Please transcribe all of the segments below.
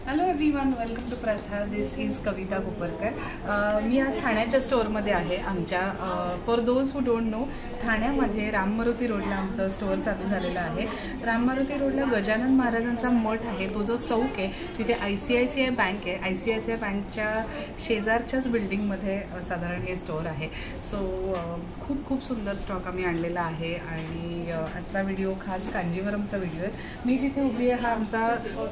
Hello everyone, welcome to प्रथा. This is कविता कोपरकर. मी आज ठाण्याच्या स्टोअरमध्ये आहे. आमच्या for those who don't know, ठाण्यामध्ये राम मारुती रोडला आमचं स्टोअर चालू झालेलं आहे. राम मारुती रोडला गजानन महाराजांचा मठ आहे. तो जो चौक आहे तिथे ICICI बँक आहे. ICICI बँकच्या शेजारच्याच बिल्डिंगमध्ये साधारण हे स्टोअर आहे. सो खूप खूप सुंदर स्टॉक आम्ही आणलेला आहे आणि आजचा व्हिडिओ खास कांजीवरमचा व्हिडिओ आहे. मी जिथे उभी आहे हा आमचा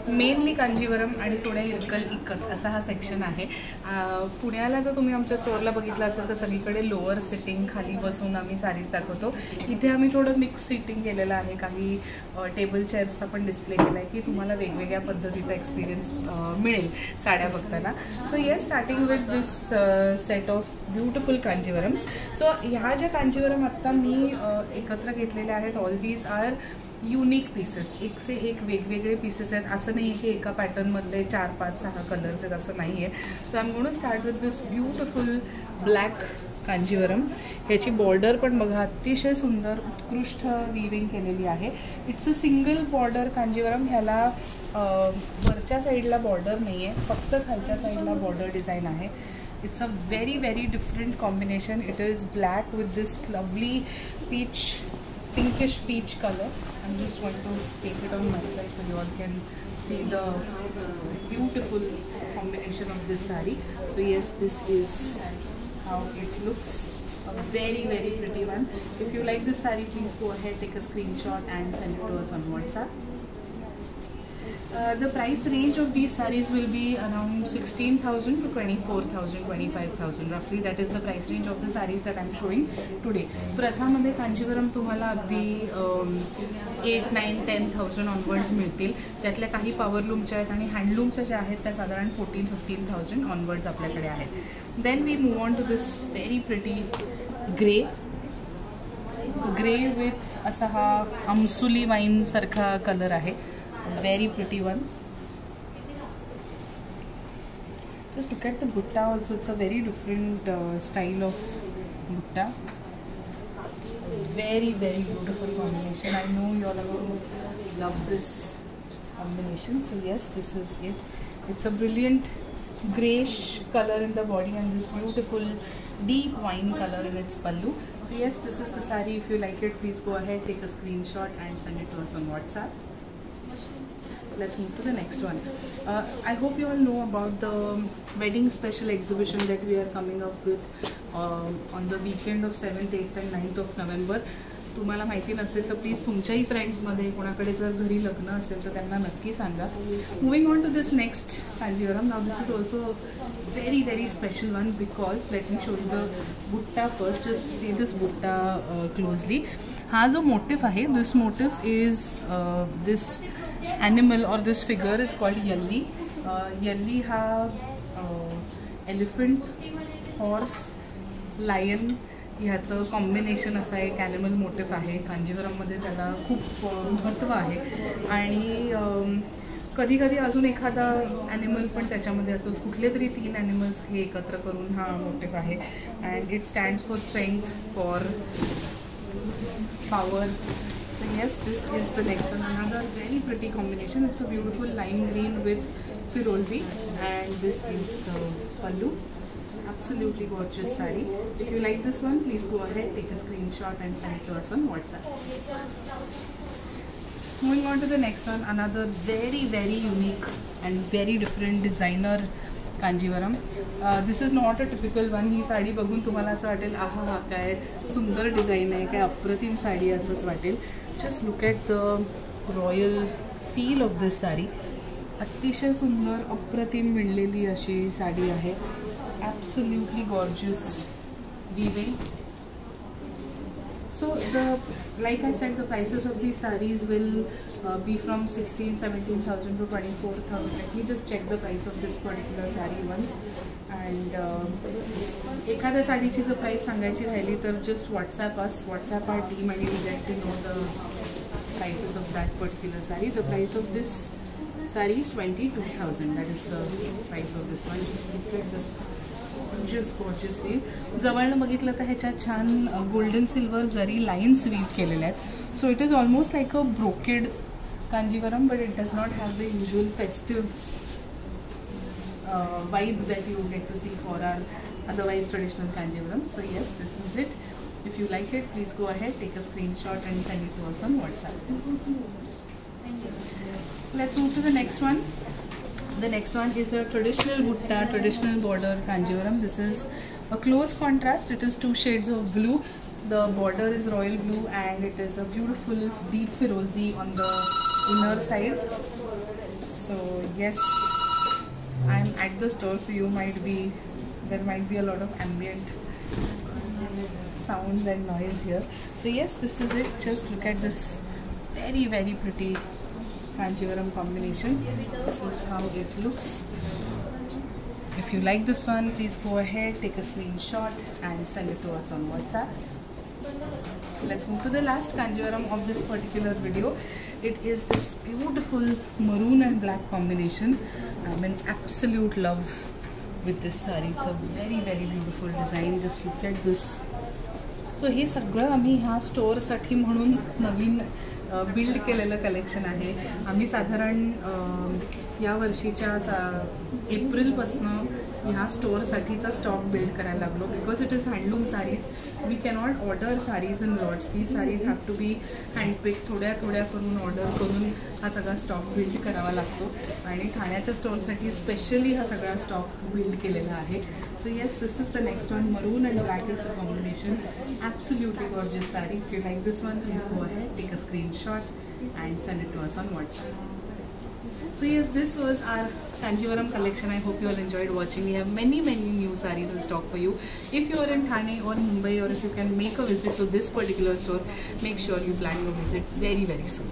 मेनली कांजीवरम आणि थोडे इरकल इक्कत असा हा सेक्शन आहे. पुण्याला जर तुम्ही आमच्या स्टोअरला बघितलं असेल तर सगळीकडे लोअर सिटिंग, खाली बसून आम्ही साडीज दाखवतो. इथे आम्ही थोडं मिक्स सिटिंग केलेलं आहे. काही टेबल चेअर्सचा पण डिस्प्ले केला आहे की तुम्हाला वेगवेगळ्या पद्धतीचा एक्सपिरियन्स मिळेल साड्या बघताना. So yes, starting with this set of beautiful Kanjivarams. सो ह्या ज्या कांजीवरम आत्ता मी एकत्र घेतलेल्या आहेत, all these are unique pieces. एक से एक वेगवेगळे पीसेस आहेत. असं नाही आहे की एका पॅटर्नमधले 4, 5, 6 कलर्स आहेत, असं नाही आहे. So I am going to start with this beautiful black Kanjivaram. ह्याची बॉर्डर पण बघा, अतिशय सुंदर उत्कृष्ट विविंग केलेली आहे. It's a single border Kanjivaram. ह्याला वरच्या साईडला बॉर्डर नाही आहे, फक्त खालच्या साईडला बॉर्डर डिझाईन आहे. It's a very very different combination. It is black with this lovely pinkish peach color. I'm just going to take it on my side so you all can see the beautiful combination of this saree. So yes, this is how it looks. A very very pretty one. If you like this saree, please go ahead, take a screenshot and send it to us on WhatsApp. The price range of these sarees will be around 16,000 to 24,000, 25,000 roughly. That is the price range of the sarees that I'm showing today. प्रथामध्ये Kanjeevaram तुम्हाला अगदी 8, 9, 10,000 onwards मिळतील. त्यातल्या काही पॉवरलूमच्या आहेत आणि हँडलूमच्या ज्या आहेत त्या साधारण 14-15,000 ऑनवर्ड्स आपल्याकडे आहेत. Then we move on to this very pretty grey with असा हा अमसुली वाईन सारखा कलर आहे. Very pretty one. Just look at the butta also. It's a very different style of butta. Very very beautiful combination. I know you all are going to love this combination. So yes, this is it. It's a brilliant grayish color in the body and this beautiful deep wine color in its pallu. So yes, this is the saree. If you like it, please go ahead, take a screenshot and send it to us on WhatsApp. Let's move to the next one. I hope you all know about the wedding special exhibition that we are coming up with on the weekend of 7th, 8th and 9th of November. तुम्हाला माहिती नसेल तर please तुमच्याही फ्रेंड्समध्ये कोणाकडे जर घरी लग्न असेल तर त्यांना नक्की सांगा. Moving on to this next Kanjivaram. Now this is also very very special one because let me show you the butta first. Just see this butta closely. हा जो मोटिफ आहे, this motif is this animal or this figure is called yalli. Yalli हा elephant, horse, lion ह्याचं combination असं एक animal motif आहे. कांजीवरममध्ये त्याला खूप महत्त्व आहे आणि कधी कधी अजून एखादा ॲनिमल पण त्याच्यामध्ये असतो. कुठले तरी 3 ॲनिमल्स हे एकत्र करून हा मोटिफ आहे. And it stands for strength, for power. So yes, this is the next one. Another very pretty combination. It's a beautiful lime green with firozi and this is the pallu. Absolutely gorgeous saree. If you like this one, please go ahead, take a screenshot and send it to us on WhatsApp. Moving on to the next one, another very very unique and very different designer Kanjivaram. This is not a typical one. ही साडी बघून तुम्हाला असं वाटेल आहा हा काय सुंदर design आहे, काय अप्रतिम साडी असंच वाटेल. Just look at the royal feel of this sari. अतिशय सुंदर अप्रतिम विणलेली अशी साडी आहे. Absolutely gorgeous weaving. So like I said, the prices of these sarees will be from 16,000-17,000 to 24,000. Let me just check the price of this particular saree once. And एखाद्या साडीची जर price सांगायची राहिली तर just WhatsApp us, WhatsApp our team and we get to know the prices of that particular saree. The price of this saree is 22,000. That is the price of this one. Just look at this. Just gorgeous weave. जवळनं बघितलं तर ह्याच्यात छान golden silver zari lines weave केलेल्या आहेत. So it is almost like a brocade Kanjivaram, but it does not have the usual festive vibe that you get to see for our otherwise traditional Kanjivaram. So yes, this is it. If you like it, please go ahead, take a screenshot and send it to us on WhatsApp. Let's move to the next one. The next one is a traditional Butta, traditional border Kanjivaram. This is a close contrast. It is 2 shades of blue. The border is royal blue and it is a beautiful deep Firozi on the inner side. So yes, I'm at the store, so there might be a lot of ambient sounds and noise here. So yes, this is it. Just look at this very pretty Kanjivaram combination. This is how it looks. If you like this one, please go ahead, take a screenshot and send it to us on WhatsApp. Let's move to the last Kanjivaram of this particular video. It is this beautiful maroon and black combination. I'm in absolute love with this saree. It's a very beautiful design. Just look at this. So हे सगळं आम्ही ह्या स्टोअरसाठी म्हणून नवीन build केलेलं collection आहे. आम्ही साधारण या वर्षीच्या एप्रिलपासून ह्या स्टोअरसाठीचा स्टॉक बिल्ड करायला लागलो. Because it is handloom saris, we cannot order saris in lots. These saris have to be handpick. थोड्या करून ऑर्डर करून हा सगळा स्टॉक बिल्ड करावा लागतो आणि ठाण्याच्या स्टोअरसाठी स्पेशली हा सगळा स्टॉक बिल्ड केलेला आहे. So yes, this is the next one. Maroon and black is the combination. Absolutely gorgeous saree. If you like this one, please go ahead, take a screenshot and send it to us on WhatsApp. So yes, this was our Kanjivaram collection. I hope you all enjoyed watching. We have many new sarees in stock for you. If you are in Thane or Mumbai, or if you can make a visit to this particular store, make sure you plan your visit very soon.